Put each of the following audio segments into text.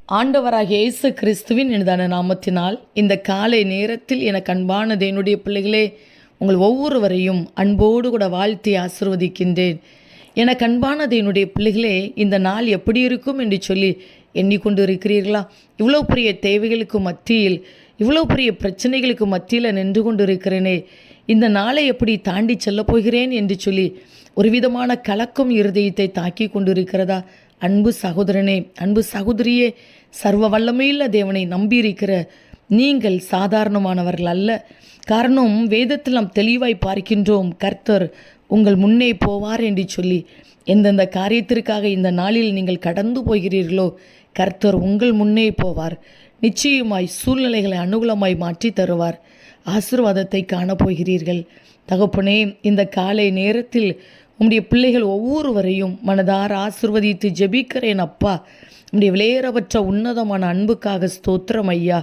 ஆண்டவராகிய இயேசு கிறிஸ்துவின் இனிதான நாமத்தினால் இந்த காலை நேரத்தில் எனக்கு அன்பானது என்னுடைய பிள்ளைகளே, உங்கள் ஒவ்வொருவரையும் அன்போடு கூட வாழ்த்தி ஆசிர்வதிக்கின்றேன். எனக்கு அன்பானது என்னுடைய பிள்ளைகளே, இந்த நாள் எப்படி இருக்கும் என்று சொல்லி எண்ணிக்கொண்டு இருக்கிறீர்களா? இவ்வளோ பெரிய தேவைகளுக்கு மத்தியில், இவ்வளோ பெரிய பிரச்சனைகளுக்கு மத்தியில் நின்று கொண்டு இருக்கிறேனே, இந்த நாளை எப்படி தாண்டி செல்லப் போகிறேன் என்று சொல்லி ஒரு விதமான கலக்கம் இருதயத்தை தாக்கி கொண்டு இருக்கிறதா? அன்பு சகோதரனே, அன்பு சகோதரியே, சர்வ வல்லமையுள்ள தேவனை நம்பியிருக்கிற நீங்கள் சாதாரணமானவர்கள் அல்ல. காரணம், வேதத்தில் நாம் தெளிவாய் பார்க்கின்றோம், கர்த்தர் உங்கள் முன்னே போவார் என்று சொல்லி. எந்தெந்த காரியத்திற்காக இந்த நாளில் நீங்கள் கடந்து போகிறீர்களோ, கர்த்தர் உங்கள் முன்னே போவார். நிச்சயமாய் சூழ்நிலைகளை அனுகூலமாய் மாற்றி தருவார். ஆசீர்வாதத்தை காணப்போகிறீர்கள். தகப்பனே, இந்த காலை நேரத்தில் உம்முடைய பிள்ளைகள் ஒவ்வொருவரையும் மனதார ஆசிர்வதித்து ஜெபிக்கிறேன் அப்பா. உம்முடைய விலையேறவற்ற உன்னதமான அன்புக்காக ஸ்தோத்திரம் ஐயா.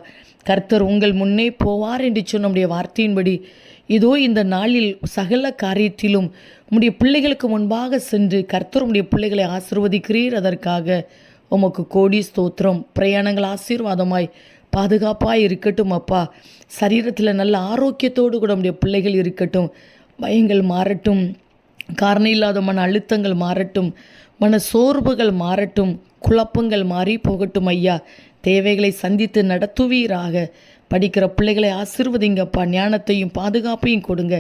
கர்த்தர் உங்கள் முன்னே போவார் என்று சொன்ன நம்முடைய வார்த்தையின்படி இதோ இந்த நாளில் சகல காரியத்திலும் உம்முடைய பிள்ளைகளுக்கு முன்பாக சென்று கர்த்தர் உம்முடைய பிள்ளைகளை ஆசிர்வதிக்கிறீர். அதற்காக உமக்கு கோடி ஸ்தோத்திரம். பிரயாணங்கள் ஆசீர்வாதமாய் பாதுகாப்பாக இருக்கட்டும் அப்பா. சரீரத்தில் நல்ல ஆரோக்கியத்தோடு கூட உம்முடைய பிள்ளைகள் இருக்கட்டும். பயங்கள் மாறட்டும், காரணம் இல்லாத மன அழுத்தங்கள் மாறட்டும், மன சோர்வுகள் மாறட்டும், குழப்பங்கள் மாறி போகட்டும் ஐயா. தேவைகளை சந்தித்து நடத்துவீராக. படிக்கிற பிள்ளைகளை ஆசீர்வதிங்கப்பா. ஞானத்தையும் பாதுகாப்பையும் கொடுங்க.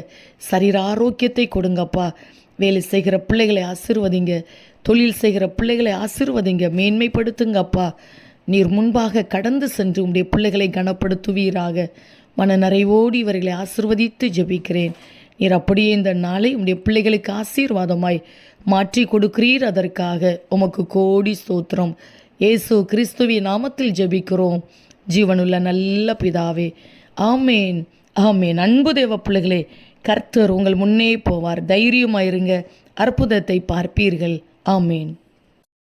சரீர ஆரோக்கியத்தை கொடுங்கப்பா. வேலை செய்கிற பிள்ளைகளை ஆசீர்வதிங்க. தொழில் செய்கிற பிள்ளைகளை ஆசீர்வதிங்க. மேன்மைப்படுத்துங்கப்பா. நீர் முன்பாக கடந்து சென்று உம்முடைய பிள்ளைகளை கனப்படுத்துவீராக. மன நிறைவோடு இவர்களை ஆசீர்வதித்து ஜெபிக்கிறேன். நீர் அப்படியே இந்த நாளை உம்முடைய பிள்ளைகளுக்கு ஆசீர்வாதமாய் மாற்றி கொடுக்கிறீர். அதற்காக உமக்கு கோடி ஸ்தோத்திரம். இயேசு கிறிஸ்துவின் நாமத்தில் ஜெபிக்கிறோம் ஜீவனுள்ள நல்ல பிதாவே. ஆமேன், ஆமேன். அன்பு தேவ பிள்ளைகளே, கர்த்தர் உங்கள் முன்னே போவார். தைரியமாயிருங்க, அற்புதத்தை பார்ப்பீர்கள். ஆமேன்.